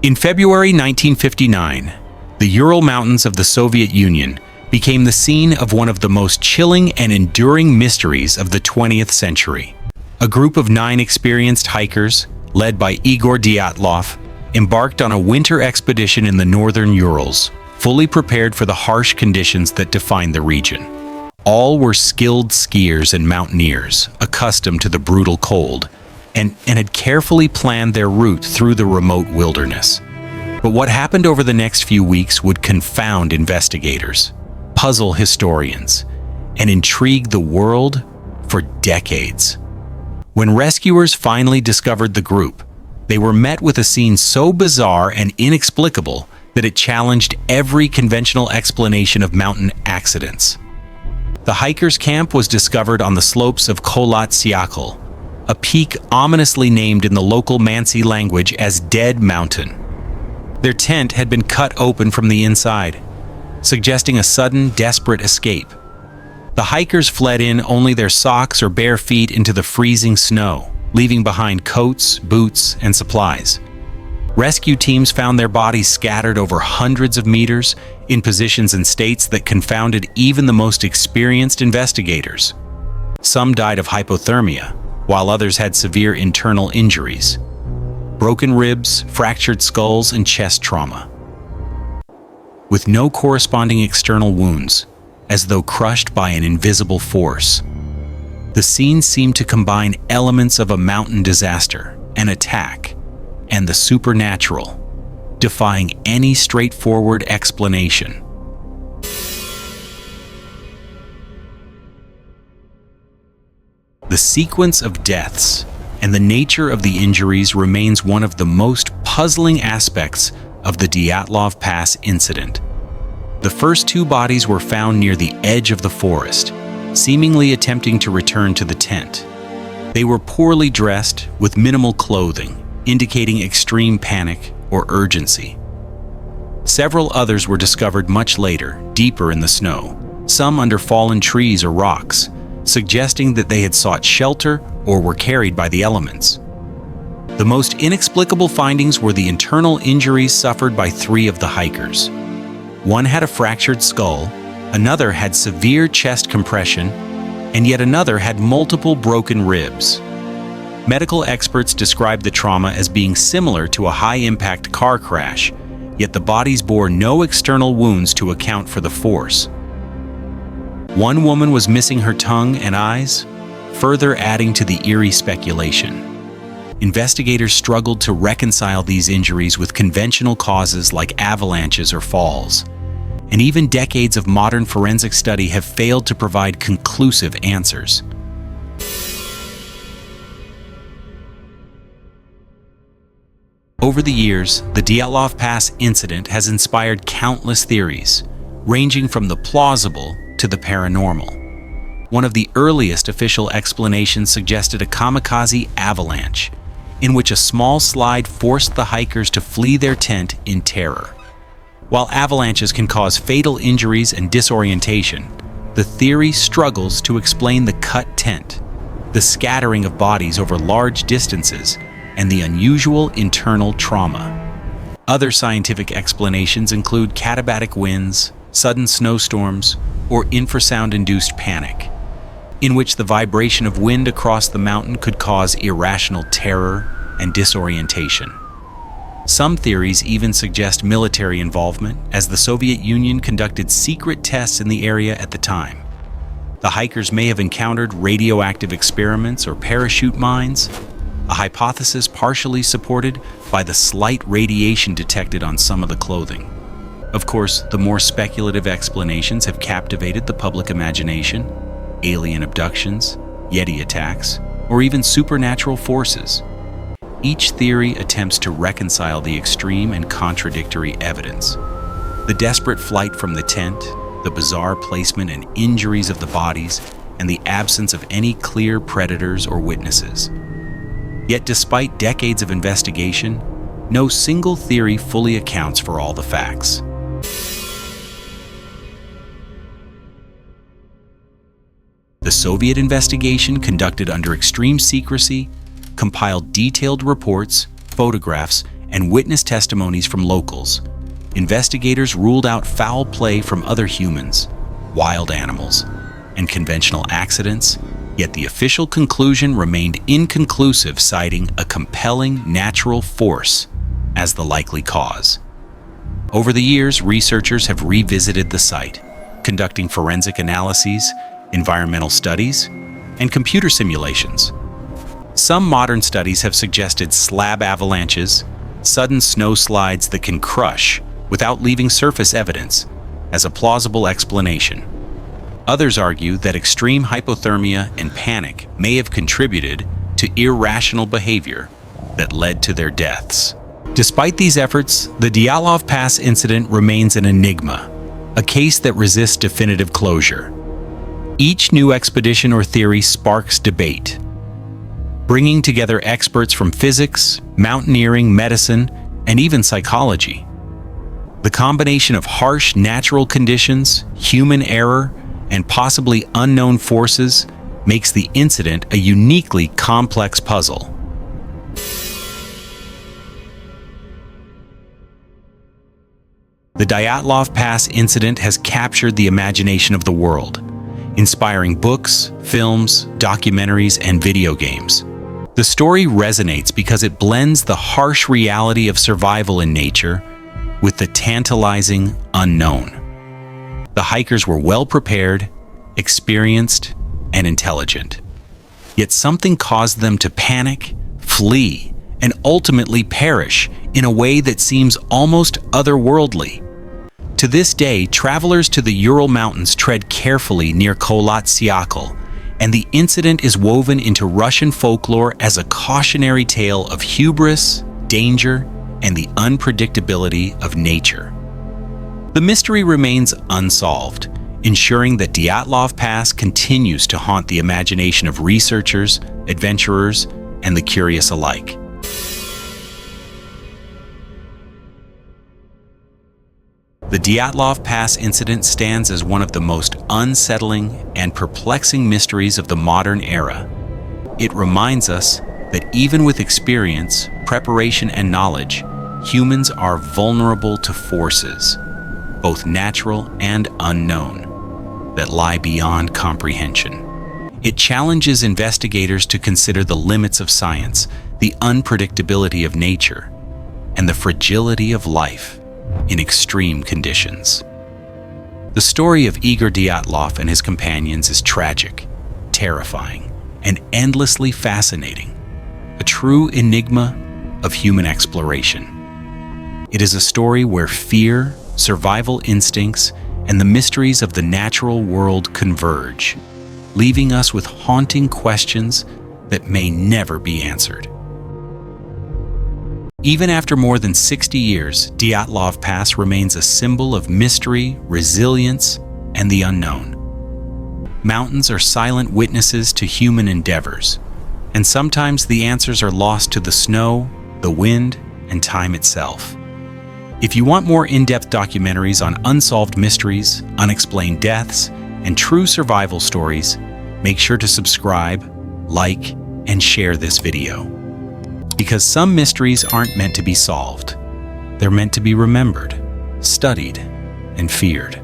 In February 1959, the Ural Mountains of the Soviet Union became the scene of one of the most chilling and enduring mysteries of the 20th century. A group of 9 experienced hikers, led by Igor Dyatlov, embarked on a winter expedition in the northern Urals, fully prepared for the harsh conditions that defined the region. All were skilled skiers and mountaineers, accustomed to the brutal cold, and had carefully planned their route through the remote wilderness. But what happened over the next few weeks would confound investigators, puzzle historians, and intrigue the world for decades. When rescuers finally discovered the group, they were met with a scene so bizarre and inexplicable that it challenged every conventional explanation of mountain accidents. The hikers' camp was discovered on the slopes of Kholat Syakhl, a peak ominously named in the local Mansi language as Dead Mountain. Their tent had been cut open from the inside, suggesting a sudden, desperate escape. The hikers fled in only their socks or bare feet into the freezing snow, leaving behind coats, boots, and supplies. Rescue teams found their bodies scattered over hundreds of meters in positions and states that confounded even the most experienced investigators. Some died of hypothermia, while others had severe internal injuries, broken ribs, fractured skulls, and chest trauma. With no corresponding external wounds, as though crushed by an invisible force. The scene seemed to combine elements of a mountain disaster, an attack, and the supernatural, defying any straightforward explanation. The sequence of deaths and the nature of the injuries remains one of the most puzzling aspects of the Dyatlov Pass Incident. The first 2 bodies were found near the edge of the forest, seemingly attempting to return to the tent. They were poorly dressed, with minimal clothing, indicating extreme panic or urgency. Several others were discovered much later, deeper in the snow, some under fallen trees or rocks, suggesting that they had sought shelter or were carried by the elements. The most inexplicable findings were the internal injuries suffered by 3 of the hikers. One had a fractured skull, another had severe chest compression, and yet another had multiple broken ribs. Medical experts described the trauma as being similar to a high-impact car crash, yet the bodies bore no external wounds to account for the force. One woman was missing her tongue and eyes, further adding to the eerie speculation. Investigators struggled to reconcile these injuries with conventional causes like avalanches or falls, and even decades of modern forensic study have failed to provide conclusive answers. Over the years, the Dyatlov Pass Incident has inspired countless theories, ranging from the plausible to the paranormal. One of the earliest official explanations suggested a kamikaze avalanche, in which a small slide forced the hikers to flee their tent in terror. While avalanches can cause fatal injuries and disorientation, the theory struggles to explain the cut tent, the scattering of bodies over large distances, and the unusual internal trauma. Other scientific explanations include katabatic winds, sudden snowstorms, or infrasound-induced panic, in which the vibration of wind across the mountain could cause irrational terror and disorientation. Some theories even suggest military involvement, as the Soviet Union conducted secret tests in the area at the time. The hikers may have encountered radioactive experiments or parachute mines, a hypothesis partially supported by the slight radiation detected on some of the clothing. Of course, the more speculative explanations have captivated the public imagination: alien abductions, Yeti attacks, or even supernatural forces. Each theory attempts to reconcile the extreme and contradictory evidence. The desperate flight from the tent, the bizarre placement and injuries of the bodies, and the absence of any clear predators or witnesses. Yet despite decades of investigation, no single theory fully accounts for all the facts. The Soviet investigation, conducted under extreme secrecy, compiled detailed reports, photographs, and witness testimonies from locals, investigators ruled out foul play from other humans, wild animals, and conventional accidents, yet the official conclusion remained inconclusive, citing a compelling natural force as the likely cause. Over the years, researchers have revisited the site, conducting forensic analyses, environmental studies, and computer simulations. Some modern studies have suggested slab avalanches, sudden snow slides that can crush without leaving surface evidence, as a plausible explanation. Others argue that extreme hypothermia and panic may have contributed to irrational behavior that led to their deaths. Despite these efforts, the Dyatlov Pass incident remains an enigma, a case that resists definitive closure. Each new expedition or theory sparks debate, bringing together experts from physics, mountaineering, medicine, and even psychology. The combination of harsh natural conditions, human error, and possibly unknown forces makes the incident a uniquely complex puzzle. The Dyatlov Pass incident has captured the imagination of the world, inspiring books, films, documentaries, and video games. The story resonates because it blends the harsh reality of survival in nature with the tantalizing unknown. The hikers were well prepared, experienced, and intelligent. Yet something caused them to panic, flee, and ultimately perish in a way that seems almost otherworldly. To this day, travelers to the Ural Mountains tread carefully near Kholat Syakhl, and the incident is woven into Russian folklore as a cautionary tale of hubris, danger, and the unpredictability of nature. The mystery remains unsolved, ensuring that Dyatlov Pass continues to haunt the imagination of researchers, adventurers, and the curious alike. The Dyatlov Pass incident stands as one of the most unsettling and perplexing mysteries of the modern era. It reminds us that even with experience, preparation, and knowledge, humans are vulnerable to forces, both natural and unknown, that lie beyond comprehension. It challenges investigators to consider the limits of science, the unpredictability of nature, and the fragility of life in extreme conditions. The story of Igor Dyatlov and his companions is tragic, terrifying, and endlessly fascinating, a true enigma of human exploration. It is a story where fear, survival instincts, and the mysteries of the natural world converge, leaving us with haunting questions that may never be answered. Even after more than 60 years, Dyatlov Pass remains a symbol of mystery, resilience, and the unknown. Mountains are silent witnesses to human endeavors, and sometimes the answers are lost to the snow, the wind, and time itself. If you want more in-depth documentaries on unsolved mysteries, unexplained deaths, and true survival stories, make sure to subscribe, like, and share this video. Because some mysteries aren't meant to be solved. They're meant to be remembered, studied, and feared.